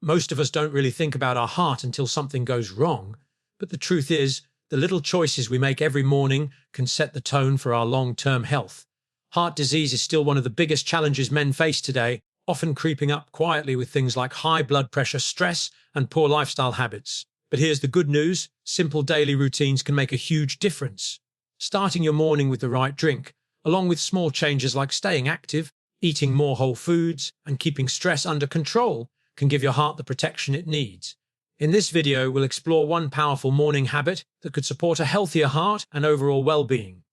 Most of us don't really think about our heart until something goes wrong, but the truth is, the little choices we make every morning can set the tone for our long-term health. Heart disease is still one of the biggest challenges men face today, often creeping up quietly with things like high blood pressure, stress, and poor lifestyle habits. But here's the good news: simple daily routines can make a huge difference. Starting your morning with the right drink, along with small changes like staying active, eating more whole foods, and keeping stress under control, can give your heart the protection it needs. In this video, we'll explore one powerful morning habit that could support a healthier heart and overall well-being.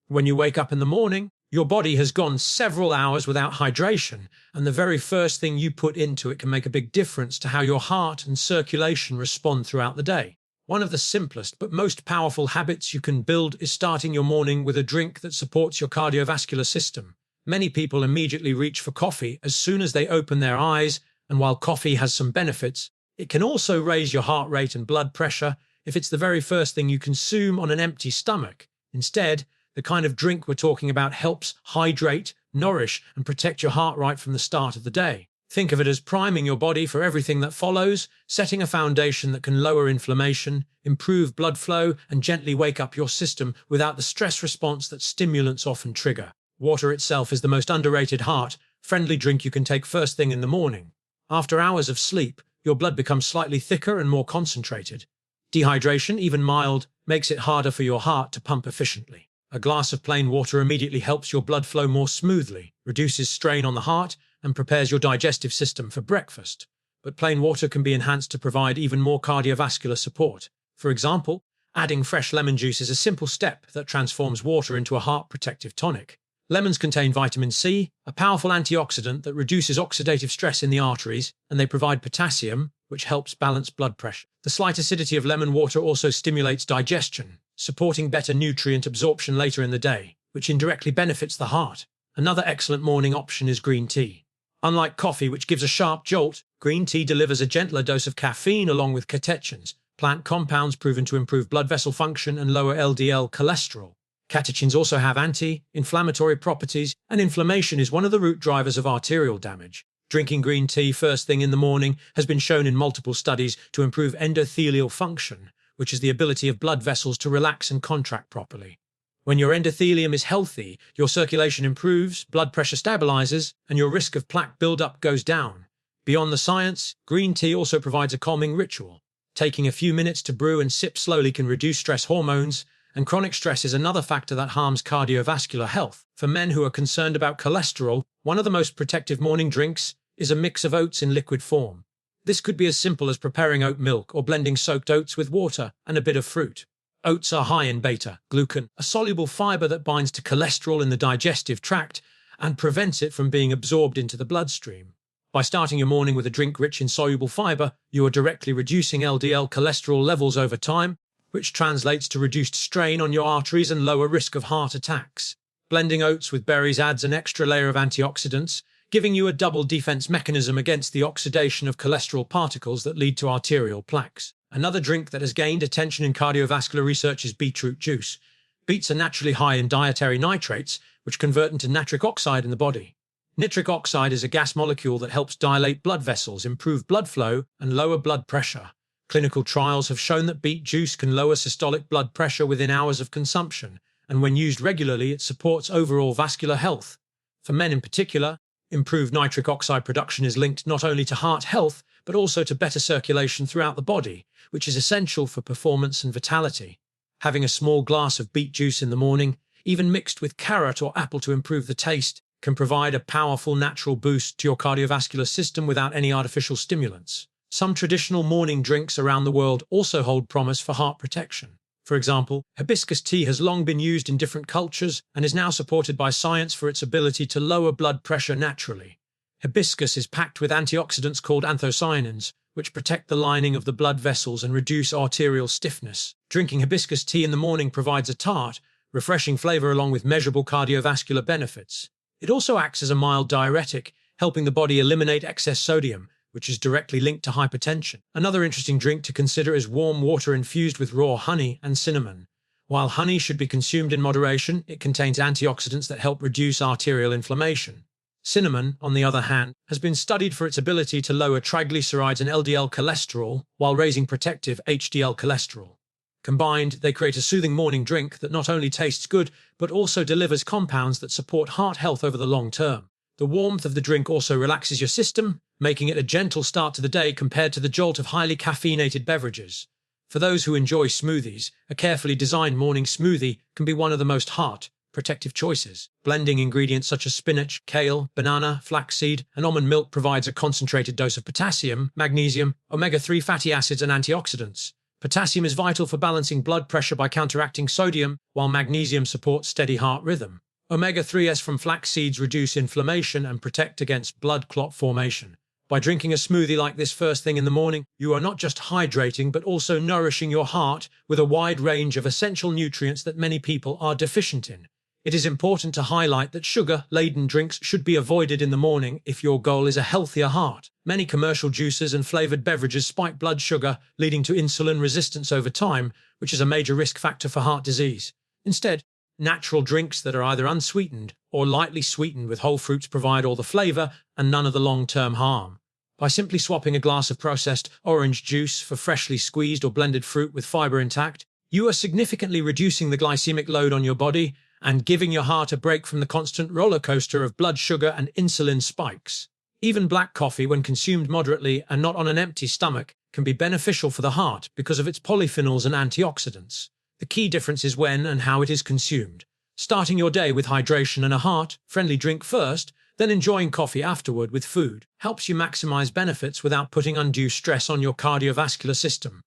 When you wake up in the morning, your body has gone several hours without hydration, and the very first thing you put into it can make a big difference to how your heart and circulation respond throughout the day. One of the simplest but most powerful habits you can build is starting your morning with a drink that supports your cardiovascular system. Many people immediately reach for coffee as soon as they open their eyes, and while coffee has some benefits, it can also raise your heart rate and blood pressure if it's the very first thing you consume on an empty stomach. Instead, the kind of drink we're talking about helps hydrate, nourish, and protect your heart right from the start of the day. Think of it as priming your body for everything that follows, setting a foundation that can lower inflammation, improve blood flow, and gently wake up your system without the stress response that stimulants often trigger. Water itself is the most underrated heart-friendly drink you can take first thing in the morning. After hours of sleep, your blood becomes slightly thicker and more concentrated. Dehydration, even mild, makes it harder for your heart to pump efficiently. A glass of plain water immediately helps your blood flow more smoothly, reduces strain on the heart, and prepares your digestive system for breakfast. But plain water can be enhanced to provide even more cardiovascular support. For example, adding fresh lemon juice is a simple step that transforms water into a heart-protective tonic. Lemons contain vitamin C, a powerful antioxidant that reduces oxidative stress in the arteries, and they provide potassium, which helps balance blood pressure. The slight acidity of lemon water also stimulates digestion, supporting better nutrient absorption later in the day, which indirectly benefits the heart. Another excellent morning option is green tea. Unlike coffee, which gives a sharp jolt, green tea delivers a gentler dose of caffeine along with catechins, plant compounds proven to improve blood vessel function and lower LDL cholesterol. Catechins also have anti-inflammatory properties, and inflammation is one of the root drivers of arterial damage. Drinking green tea first thing in the morning has been shown in multiple studies to improve endothelial function, which is the ability of blood vessels to relax and contract properly. When your endothelium is healthy, your circulation improves, blood pressure stabilizes, and your risk of plaque buildup goes down. Beyond the science, green tea also provides a calming ritual. Taking a few minutes to brew and sip slowly can reduce stress hormones, and chronic stress is another factor that harms cardiovascular health. For men who are concerned about cholesterol, one of the most protective morning drinks is a mix of oats in liquid form. This could be as simple as preparing oat milk or blending soaked oats with water and a bit of fruit. Oats are high in beta-glucan, a soluble fiber that binds to cholesterol in the digestive tract and prevents it from being absorbed into the bloodstream. By starting your morning with a drink rich in soluble fiber, you are directly reducing LDL cholesterol levels over time, which translates to reduced strain on your arteries and lower risk of heart attacks. Blending oats with berries adds an extra layer of antioxidants, giving you a double defense mechanism against the oxidation of cholesterol particles that lead to arterial plaques. Another drink that has gained attention in cardiovascular research is beetroot juice. Beets are naturally high in dietary nitrates, which convert into nitric oxide in the body. Nitric oxide is a gas molecule that helps dilate blood vessels, improve blood flow, and lower blood pressure. Clinical trials have shown that beet juice can lower systolic blood pressure within hours of consumption, and when used regularly, it supports overall vascular health. For men in particular, improved nitric oxide production is linked not only to heart health, but also to better circulation throughout the body, which is essential for performance and vitality. Having a small glass of beet juice in the morning, even mixed with carrot or apple to improve the taste, can provide a powerful natural boost to your cardiovascular system without any artificial stimulants. Some traditional morning drinks around the world also hold promise for heart protection. For example, hibiscus tea has long been used in different cultures and is now supported by science for its ability to lower blood pressure naturally. Hibiscus is packed with antioxidants called anthocyanins, which protect the lining of the blood vessels and reduce arterial stiffness. Drinking hibiscus tea in the morning provides a tart, refreshing flavor along with measurable cardiovascular benefits. It also acts as a mild diuretic, helping the body eliminate excess sodium, which is directly linked to hypertension. Another interesting drink to consider is warm water infused with raw honey and cinnamon. While honey should be consumed in moderation, it contains antioxidants that help reduce arterial inflammation. Cinnamon, on the other hand, has been studied for its ability to lower triglycerides and LDL cholesterol while raising protective HDL cholesterol. Combined, they create a soothing morning drink that not only tastes good, but also delivers compounds that support heart health over the long term. The warmth of the drink also relaxes your system, making it a gentle start to the day compared to the jolt of highly caffeinated beverages. For those who enjoy smoothies, a carefully designed morning smoothie can be one of the most heart-protective choices. Blending ingredients such as spinach, kale, banana, flaxseed, and almond milk provides a concentrated dose of potassium, magnesium, omega-3 fatty acids, and antioxidants. Potassium is vital for balancing blood pressure by counteracting sodium, while magnesium supports steady heart rhythm. Omega-3s from flax seeds reduce inflammation and protect against blood clot formation. By drinking a smoothie like this first thing in the morning, you are not just hydrating but also nourishing your heart with a wide range of essential nutrients that many people are deficient in. It is important to highlight that sugar-laden drinks should be avoided in the morning if your goal is a healthier heart. Many commercial juices and flavored beverages spike blood sugar, leading to insulin resistance over time, which is a major risk factor for heart disease. Instead, natural drinks that are either unsweetened or lightly sweetened with whole fruits provide all the flavor and none of the long-term harm. By simply swapping a glass of processed orange juice for freshly squeezed or blended fruit with fiber intact, you are significantly reducing the glycemic load on your body and giving your heart a break from the constant roller coaster of blood sugar and insulin spikes. Even black coffee, when consumed moderately and not on an empty stomach, can be beneficial for the heart because of its polyphenols and antioxidants. The key difference is when and how it is consumed. Starting your day with hydration and a heart-friendly drink first, then enjoying coffee afterward with food, helps you maximize benefits without putting undue stress on your cardiovascular system.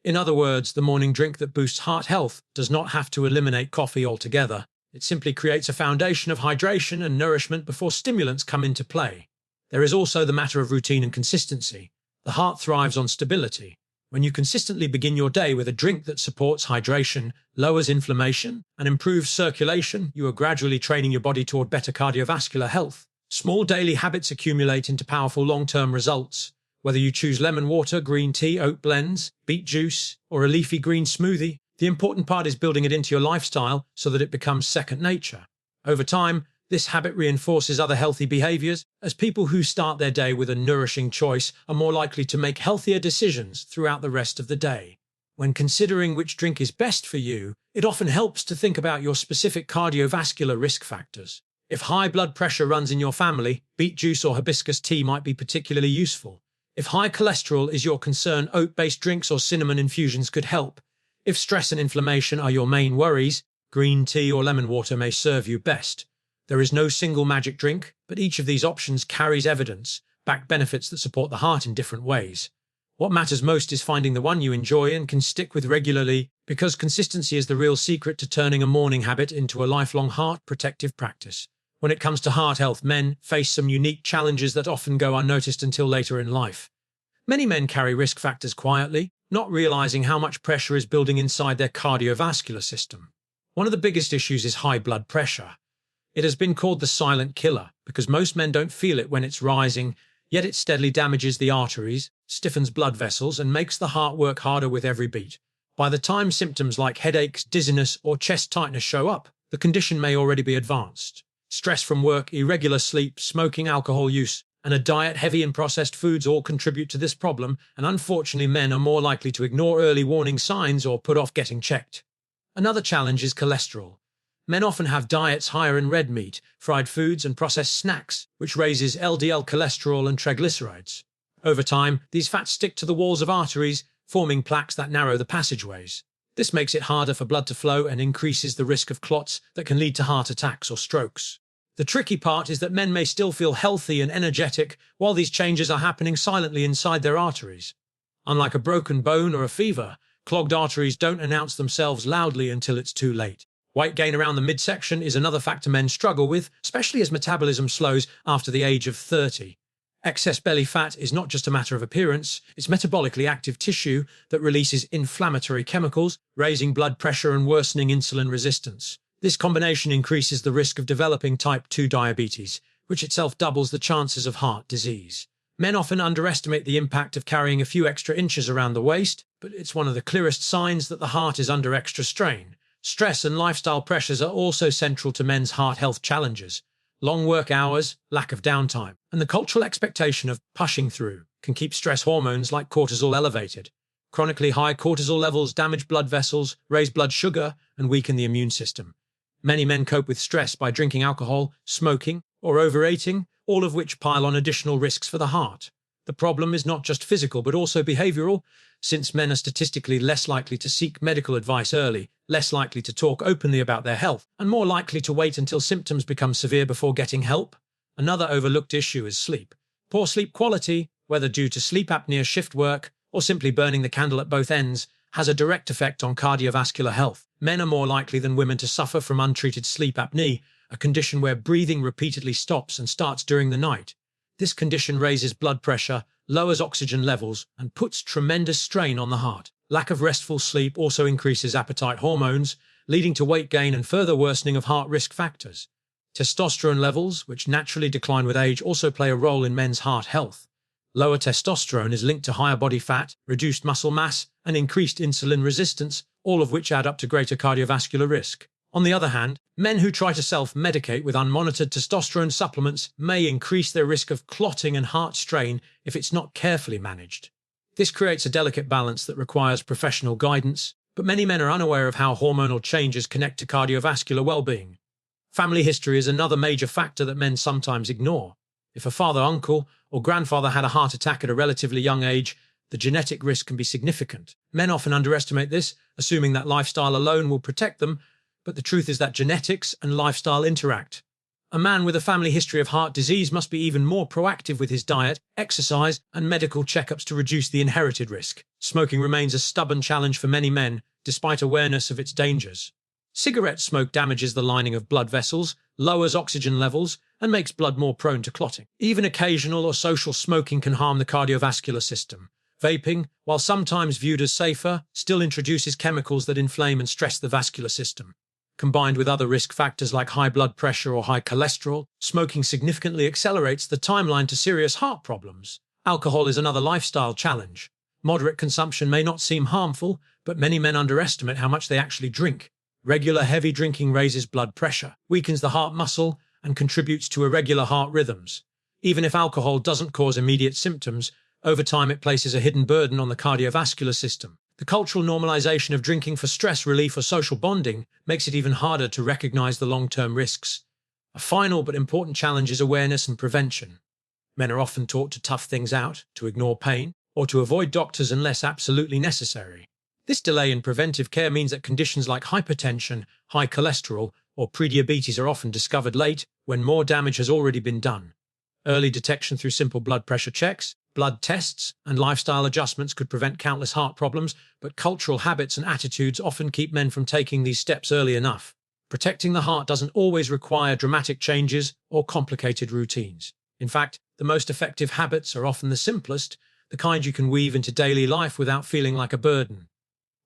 In other words, the morning drink that boosts heart health does not have to eliminate coffee altogether. It simply creates a foundation of hydration and nourishment before stimulants come into play. There is also the matter of routine and consistency. The heart thrives on stability. When you consistently begin your day with a drink that supports hydration, lowers inflammation, and improves circulation, you are gradually training your body toward better cardiovascular health. Small daily habits accumulate into powerful long-term results. Whether you choose lemon water, green tea, oat blends, beet juice, or a leafy green smoothie, the important part is building it into your lifestyle so that it becomes second nature. Over time, this habit reinforces other healthy behaviors, as people who start their day with a nourishing choice are more likely to make healthier decisions throughout the rest of the day. When considering which drink is best for you, it often helps to think about your specific cardiovascular risk factors. If high blood pressure runs in your family, beet juice or hibiscus tea might be particularly useful. If high cholesterol is your concern, oat-based drinks or cinnamon infusions could help. If stress and inflammation are your main worries, green tea or lemon water may serve you best. There is no single magic drink, but each of these options carries evidence-backed benefits that support the heart in different ways. What matters most is finding the one you enjoy and can stick with regularly, because consistency is the real secret to turning a morning habit into a lifelong heart-protective practice. When it comes to heart health, men face some unique challenges that often go unnoticed until later in life. Many men carry risk factors quietly, not realizing how much pressure is building inside their cardiovascular system. One of the biggest issues is high blood pressure. It has been called the silent killer because most men don't feel it when it's rising, yet it steadily damages the arteries, stiffens blood vessels, and makes the heart work harder with every beat. By the time symptoms like headaches, dizziness, or chest tightness show up, the condition may already be advanced. Stress from work, irregular sleep, smoking, alcohol use, and a diet heavy in processed foods all contribute to this problem, and unfortunately men are more likely to ignore early warning signs or put off getting checked. Another challenge is cholesterol. Men often have diets higher in red meat, fried foods, and processed snacks, which raises LDL cholesterol and triglycerides. Over time, these fats stick to the walls of arteries, forming plaques that narrow the passageways. This makes it harder for blood to flow and increases the risk of clots that can lead to heart attacks or strokes. The tricky part is that men may still feel healthy and energetic while these changes are happening silently inside their arteries. Unlike a broken bone or a fever, clogged arteries don't announce themselves loudly until it's too late. Weight gain around the midsection is another factor men struggle with, especially as metabolism slows after the age of 30. Excess belly fat is not just a matter of appearance, it's metabolically active tissue that releases inflammatory chemicals, raising blood pressure and worsening insulin resistance. This combination increases the risk of developing type 2 diabetes, which itself doubles the chances of heart disease. Men often underestimate the impact of carrying a few extra inches around the waist, but it's one of the clearest signs that the heart is under extra strain. Stress and lifestyle pressures are also central to men's heart health challenges. Long work hours, lack of downtime, and the cultural expectation of pushing through can keep stress hormones like cortisol elevated. Chronically high cortisol levels damage blood vessels, raise blood sugar, and weaken the immune system. Many men cope with stress by drinking alcohol, smoking, or overeating, all of which pile on additional risks for the heart. The problem is not just physical but also behavioral, since men are statistically less likely to seek medical advice early, less likely to talk openly about their health, and more likely to wait until symptoms become severe before getting help. Another overlooked issue is sleep. Poor sleep quality, whether due to sleep apnea, shift work, or simply burning the candle at both ends, has a direct effect on cardiovascular health. Men are more likely than women to suffer from untreated sleep apnea, a condition where breathing repeatedly stops and starts during the night. This condition raises blood pressure, lowers oxygen levels, and puts tremendous strain on the heart. Lack of restful sleep also increases appetite hormones, leading to weight gain and further worsening of heart risk factors. Testosterone levels, which naturally decline with age, also play a role in men's heart health. Lower testosterone is linked to higher body fat, reduced muscle mass, and increased insulin resistance, all of which add up to greater cardiovascular risk. On the other hand, men who try to self-medicate with unmonitored testosterone supplements may increase their risk of clotting and heart strain if it's not carefully managed. This creates a delicate balance that requires professional guidance, but many men are unaware of how hormonal changes connect to cardiovascular well-being. Family history is another major factor that men sometimes ignore. If a father, uncle, or grandfather had a heart attack at a relatively young age, the genetic risk can be significant. Men often underestimate this, assuming that lifestyle alone will protect them, but the truth is that genetics and lifestyle interact. A man with a family history of heart disease must be even more proactive with his diet, exercise, and medical checkups to reduce the inherited risk. Smoking remains a stubborn challenge for many men, despite awareness of its dangers. Cigarette smoke damages the lining of blood vessels, lowers oxygen levels, and makes blood more prone to clotting. Even occasional or social smoking can harm the cardiovascular system. Vaping, while sometimes viewed as safer, still introduces chemicals that inflame and stress the vascular system. Combined with other risk factors like high blood pressure or high cholesterol, smoking significantly accelerates the timeline to serious heart problems. Alcohol is another lifestyle challenge. Moderate consumption may not seem harmful, but many men underestimate how much they actually drink. Regular heavy drinking raises blood pressure, weakens the heart muscle, and contributes to irregular heart rhythms. Even if alcohol doesn't cause immediate symptoms, over time it places a hidden burden on the cardiovascular system. The cultural normalization of drinking for stress relief or social bonding makes it even harder to recognize the long-term risks. A final but important challenge is awareness and prevention. Men are often taught to tough things out, to ignore pain, or to avoid doctors unless absolutely necessary. This delay in preventive care means that conditions like hypertension, high cholesterol, or prediabetes are often discovered late when more damage has already been done. Early detection through simple blood pressure checks, blood tests, and lifestyle adjustments could prevent countless heart problems, but cultural habits and attitudes often keep men from taking these steps early enough. Protecting the heart doesn't always require dramatic changes or complicated routines. In fact, the most effective habits are often the simplest, the kind you can weave into daily life without feeling like a burden.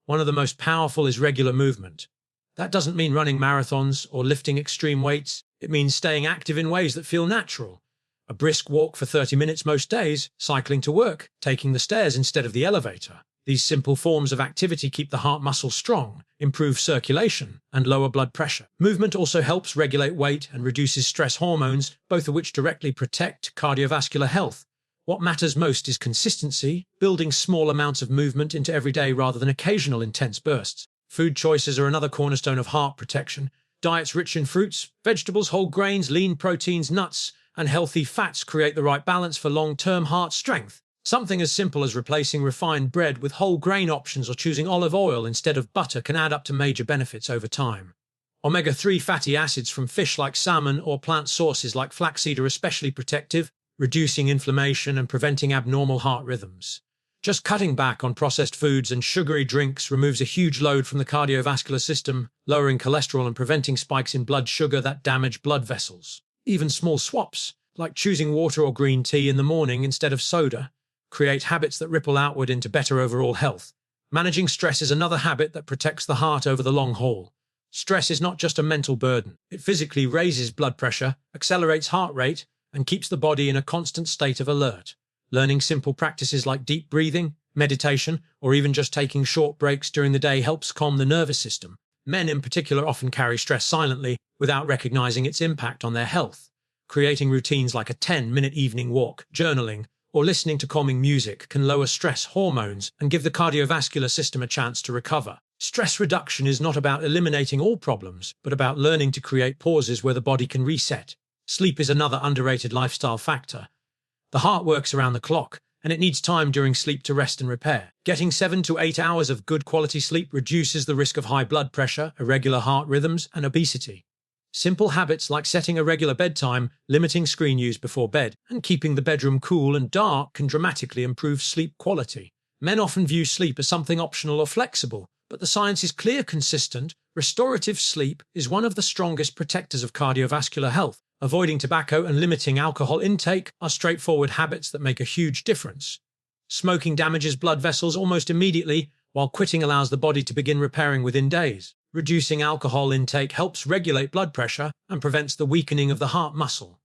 One of the most powerful is regular movement. That doesn't mean running marathons or lifting extreme weights. It means staying active in ways that feel natural. A brisk walk for 30 minutes most days, cycling to work, taking the stairs instead of the elevator. These simple forms of activity keep the heart muscle strong, improve circulation, and lower blood pressure. Movement also helps regulate weight and reduces stress hormones, both of which directly protect cardiovascular health. What matters most is consistency, building small amounts of movement into every day rather than occasional intense bursts. Food choices are another cornerstone of heart protection. Diets rich in fruits, vegetables, whole grains, lean proteins, nuts, and healthy fats create the right balance for long-term heart strength. Something as simple as replacing refined bread with whole grain options or choosing olive oil instead of butter can add up to major benefits over time. Omega-3 fatty acids from fish like salmon or plant sources like flaxseed are especially protective, reducing inflammation and preventing abnormal heart rhythms. Just cutting back on processed foods and sugary drinks removes a huge load from the cardiovascular system, lowering cholesterol and preventing spikes in blood sugar that damage blood vessels. Even small swaps, like choosing water or green tea in the morning instead of soda, create habits that ripple outward into better overall health. Managing stress is another habit that protects the heart over the long haul. Stress is not just a mental burden. It physically raises blood pressure, accelerates heart rate, and keeps the body in a constant state of alert. Learning simple practices like deep breathing, meditation, or even just taking short breaks during the day helps calm the nervous system. Men in particular often carry stress silently without recognizing its impact on their health. Creating routines like a 10-minute evening walk, journaling, or listening to calming music can lower stress hormones and give the cardiovascular system a chance to recover. Stress reduction is not about eliminating all problems, but about learning to create pauses where the body can reset. Sleep is another underrated lifestyle factor. The heart works around the clock, and it needs time during sleep to rest and repair. Getting 7 to 8 hours of good quality sleep reduces the risk of high blood pressure, irregular heart rhythms, and obesity. Simple habits like setting a regular bedtime, limiting screen use before bed, and keeping the bedroom cool and dark can dramatically improve sleep quality. Men often view sleep as something optional or flexible, but the science is clear, consistent. Restorative sleep is one of the strongest protectors of cardiovascular health. Avoiding tobacco and limiting alcohol intake are straightforward habits that make a huge difference. Smoking damages blood vessels almost immediately, while quitting allows the body to begin repairing within days. Reducing alcohol intake helps regulate blood pressure and prevents the weakening of the heart muscle.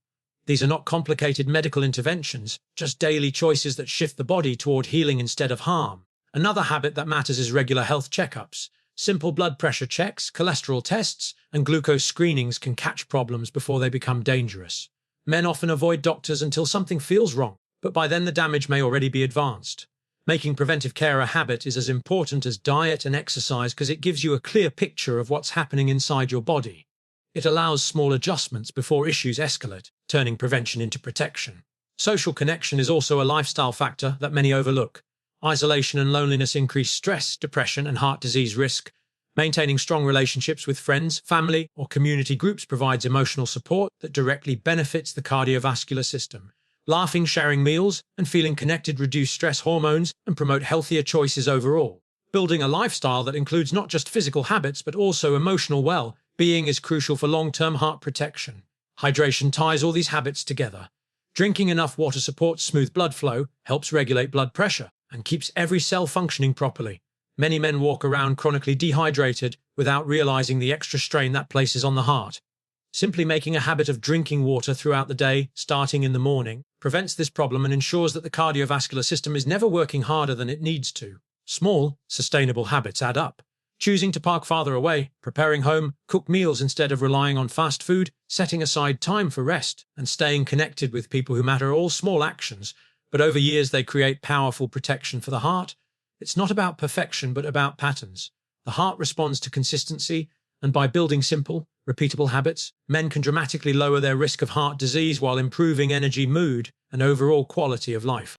These are not complicated medical interventions, just daily choices that shift the body toward healing instead of harm. Another habit that matters is regular health checkups. Simple blood pressure checks, cholesterol tests, and glucose screenings can catch problems before they become dangerous. Men often avoid doctors until something feels wrong, but by then the damage may already be advanced. Making preventive care a habit is as important as diet and exercise because it gives you a clear picture of what's happening inside your body. It allows small adjustments before issues escalate, turning prevention into protection. Social connection is also a lifestyle factor that many overlook. Isolation and loneliness increase stress, depression, and heart disease risk. Maintaining strong relationships with friends, family, or community groups provides emotional support that directly benefits the cardiovascular system. Laughing, sharing meals, and feeling connected reduce stress hormones and promote healthier choices overall. Building a lifestyle that includes not just physical habits but also emotional well-being is crucial for long-term heart protection. Hydration ties all these habits together. Drinking enough water supports smooth blood flow, helps regulate blood pressure, and keeps every cell functioning properly. Many men walk around chronically dehydrated without realizing the extra strain that places on the heart. Simply making a habit of drinking water throughout the day, starting in the morning, prevents this problem and ensures that the cardiovascular system is never working harder than it needs to. Small, sustainable habits add up. Choosing to park farther away, preparing home, cook meals instead of relying on fast food, setting aside time for rest, and staying connected with people who matter are all small actions, but over years they create powerful protection for the heart. It's not about perfection, but about patterns. The heart responds to consistency, and by building simple, repeatable habits, men can dramatically lower their risk of heart disease while improving energy, mood, and overall quality of life.